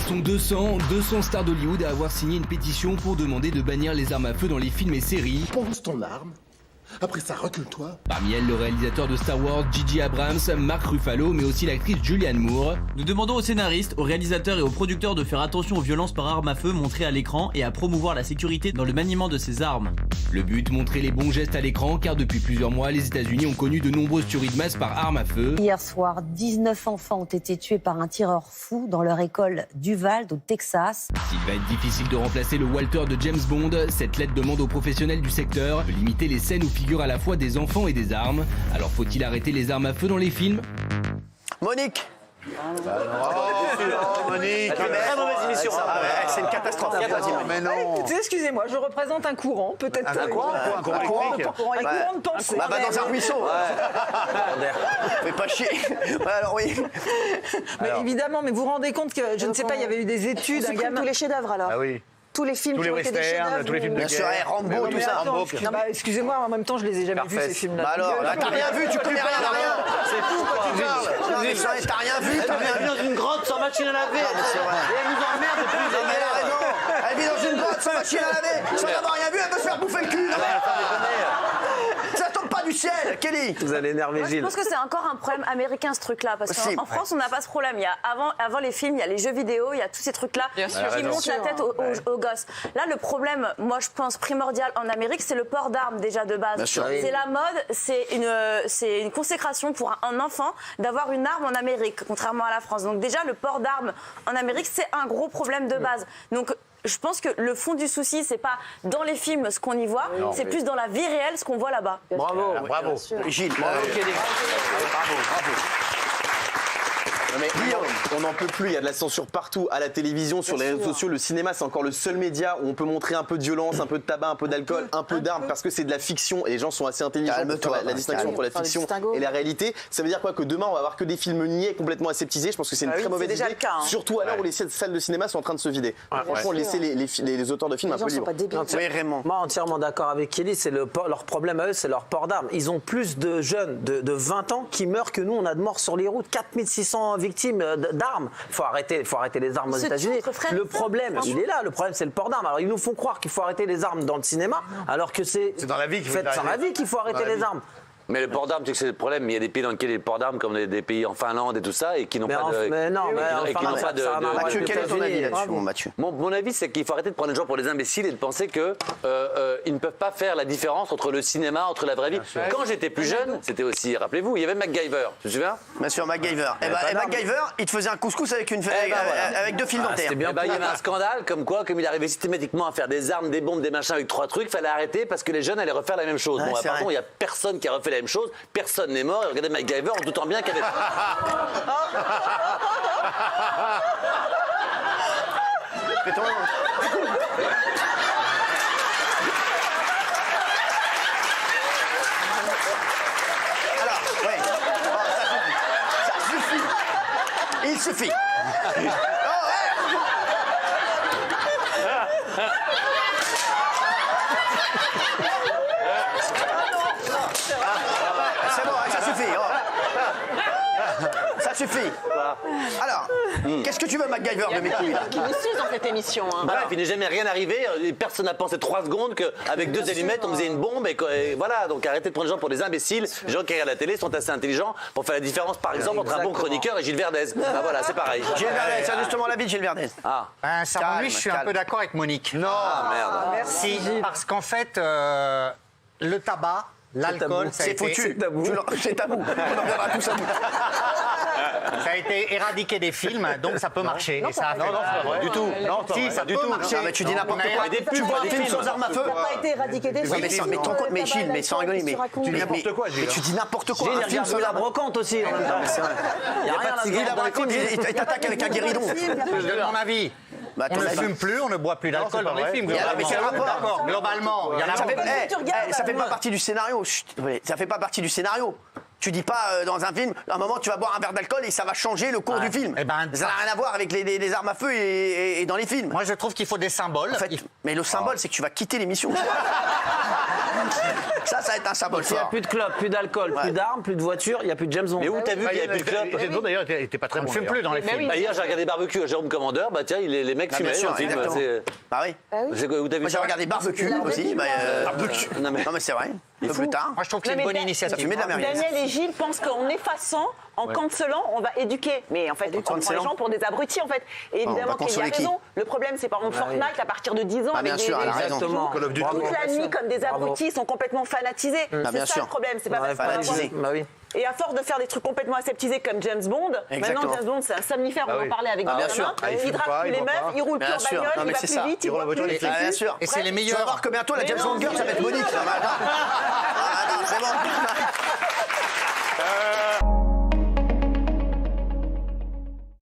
sont 200 stars d'Hollywood à avoir signé une pétition pour demander de bannir les armes à feu dans les films et séries. Pose ton arme. Après ça, recule-toi. Parmi elles, le réalisateur de Star Wars, J.J. Abrams, Mark Ruffalo, mais aussi l'actrice Julianne Moore. Nous demandons aux scénaristes, aux réalisateurs et aux producteurs de faire attention aux violences par arme à feu montrées à l'écran et à promouvoir la sécurité dans le maniement de ces armes. Le but, montrer les bons gestes à l'écran, car depuis plusieurs mois, les États-Unis ont connu de nombreuses tueries de masse par arme à feu. Hier soir, 19 enfants ont été tués par un tireur fou dans leur école d'Uvalde, au Texas. S'il va être difficile de remplacer le Walter de James Bond, cette lettre demande aux professionnels du secteur de limiter les scènes où figurent à la fois des enfants et des armes. Alors faut-il arrêter les armes à feu dans les films ? Monique. Monique, Très mauvaise émission. C'est une catastrophe. mais non. Écoutez, excusez-moi, je représente un courant, peut-être. Un courant de pensée. Bah, dans un ruisseau. Fais pas chier. Ouais, alors oui. Mais évidemment, mais vous vous rendez compte que, je ne sais pas, il y avait eu des études, un gamin. Tous les chefs-d'œuvre alors. Ah oui. Tous les films Tous les qui ont été des westerns, chefs-d'œuvre. tous les films de Bien sûr, guerre. Rambo, tout ça. Attends, bah, excusez-moi, en même temps, je les ai jamais vus, ces films-là. Bah alors, t'as rien vu, tu connais rien à rien. C'est fou quoi tu parles. T'as rien vu, t'as rien vu. dans une grotte sans machine à laver. C'est vrai. Et elle nous emmerde depuis Non, mais elle a raison. Elle vit dans une grotte sans machine à laver, sans avoir rien vu, elle veut se faire bouffer le cul. Ça tombe pas du ciel, Kelly. Vous allez énerver Moi, je Gilles. pense que c'est encore un problème américain ce truc-là, parce Possible. qu'en France on n'a pas ce problème. Il y a avant les films, il y a les jeux vidéo, il y a tous ces trucs-là qui montent la tête aux gosses. Là, le problème, moi je pense primordial en Amérique, c'est le port d'armes déjà de base. Bien sûr. C'est la mode, c'est une consécration pour un enfant d'avoir une arme en Amérique, contrairement à la France. Donc déjà le port d'armes en Amérique, c'est un gros problème de base. Donc je pense que le fond du souci, c'est pas dans les films ce qu'on y voit, c'est plus dans la vie réelle ce qu'on voit là-bas. Bravo. Bravo. Gilles, bravo. Bravo. Non mais on n'en peut plus, il y a de la censure partout, à la télévision, sur les réseaux sociaux, le cinéma c'est encore le seul média où on peut montrer un peu de violence, un peu de tabac, un peu d'alcool, un peu d'armes parce que c'est de la fiction et les gens sont assez intelligents pour faire la distinction entre la fiction et la réalité. Ça veut dire quoi, que demain on va avoir que des films niais complètement aseptisés. Je pense que c'est une très mauvaise idée, surtout à l'heure où les salles de cinéma sont en train de se vider. Franchement, laisser les auteurs de films un peu libres. Oui, Raymond. Moi, entièrement d'accord avec Kelly, c'est leur problème à eux, c'est leur port d'armes. Ils ont plus de jeunes de 20 ans qui meurent que nous, on a de morts sur les routes, 4600 victimes d'armes. Il faut arrêter les armes aux États-Unis. Le problème, il est là, le problème c'est le port d'armes. Alors ils nous font croire qu'il faut arrêter les armes dans le cinéma, alors que c'est dans la vie qu'il faut arrêter. qu'il faut arrêter les armes. Mais le port d'armes, c'est que c'est le problème. Il y a des pays dans lesquels il y a le port d'armes, comme des pays en Finlande et tout ça, et qui n'ont pas de. Mathieu, quel est ton avis là-dessus, mon Mathieu ? Mon avis, c'est qu'il faut arrêter de prendre les gens pour des imbéciles et de penser que ils ne peuvent pas faire la différence entre le cinéma, entre la vraie vie. Quand j'étais plus jeune, c'était aussi, rappelez-vous, il y avait MacGyver. Tu te souviens ? Bien sûr, MacGyver. Et MacGyver, il te faisait un couscous avec avec 2 fils dentaires. Il y avait un scandale comme il arrivait systématiquement à faire des armes, des bombes, des machins avec 3 trucs. Fallait arrêter parce que les jeunes allaient refaire la même chose. Bon, apparemment, il n'y a personne qui a refait la même chose. Personne n'est mort. Et regardez MacGyver en doutant bien qu'il y avait. Alors, ouais. Ça suffit. Il suffit. C'est bon, ça suffit. Ça suffit. Alors, qu'est-ce que tu veux, MacGyver, de mes couilles là ? Qui nous suce dans cette émission. Voilà, puis il n'est jamais rien arrivé. Personne n'a pensé 3 secondes qu'avec 2 allumettes, on faisait une bombe. Et voilà, donc arrêtez de prendre les gens pour des imbéciles. Les gens qui regardent la télé sont assez intelligents pour faire la différence, par exemple, entre un bon chroniqueur et Gilles Verdez. Ben voilà, c'est pareil. Gilles Verdez, c'est justement l'avis de Gilles Verdez. Ah. Sincèrement, je suis un peu d'accord avec Monique. Non. Ah merde. Merci. Parce qu'en fait, le tabac, l'alcool, c'est foutu. C'est tabou. On en viendra tous à bout. Ça a été éradiqué des films, donc ça peut marcher. Et ça a fait pas du tout. Non, si, ça peut marcher. Non, mais tu dis n'importe quoi. Tu vois des films sans armes à feu. Ça n'a pas été éradiqué des films. Mais Gilles, mais sans rigoler, tu dis n'importe quoi, Gilles. Mais tu dis n'importe quoi. Gilles, il regarde la brocante aussi. En même temps. Il n'y a rien Il la raconte, il t'attaque avec un guéridon. Je donne mon avis. On ne fume plus, on ne boit plus d'alcool dans les films. Mais quel rapport ? D'accord, globalement, il y en a Ça fait pas partie du scénario. Ça fait pas partie du scénario. Tu dis pas dans un film, à un moment tu vas boire un verre d'alcool et ça va changer le cours du film. Ça n'a rien à voir avec les armes à feu et dans les films. Moi je trouve qu'il faut des symboles. En fait, mais le symbole c'est que tu vas quitter l'émission. Ça va être un symbole Il n'y a fort. plus de clopes, plus d'alcool, plus d'armes, plus de voitures, il n'y a plus de James Bond. Mais où t'as vu qu'il n'y avait plus de clopes James Bond, d'ailleurs, était pas très On ne bon. fume plus dans les films. Bah, hier, j'ai regardé Barbecue à Jérôme Commandeur. Bah tiens, les mecs Bah, fumaient bien sûr, dans le film. exactement. Bah oui. C'est quoi, où t'as vu Moi, j'ai ça regardé Barbecue aussi. Barbecue. Non, mais c'est vrai. Un peu plus tard. Moi, je trouve que c'est une bonne Ça initiative. fumait de la merguez. Daniel et Gilles pensent qu'en effaçant, en cancellant, on va éduquer. Mais en fait, on prend les cancellant. gens pour des abrutis, en fait. Et on va évidemment qu'il y a consoler qui raison. Le problème, c'est par exemple Fortnite, à partir de 10 ans, Ah, avec bien sûr, elle a raison. Exactement. Call of Duty. toute la nuit, comme des abrutis, ils sont complètement fanatisés. Ah, bien C'est ça sûr. le problème. C'est pas Ouais, parce qu'on va fanatisés. voir- Bah oui. Et à force de faire des trucs complètement aseptisés comme James Bond, Exactement. maintenant James Bond c'est un somnifère, on en parlait avec Ah, des bien gamins, sûr. Ah, il il fume drague pas, plus il les boit meufs, pas. il roule plus Bien en sûr. bagnole, Non, mais il va c'est plus ça. vite, Il il roule la boit voiture plus. électrique. Ah, bien sûr. Et c'est les Tu vas meilleurs. voir que bientôt la Mais James non, Bond Girl, ça va être Monique. Ça va. Ah, non, c'est bon.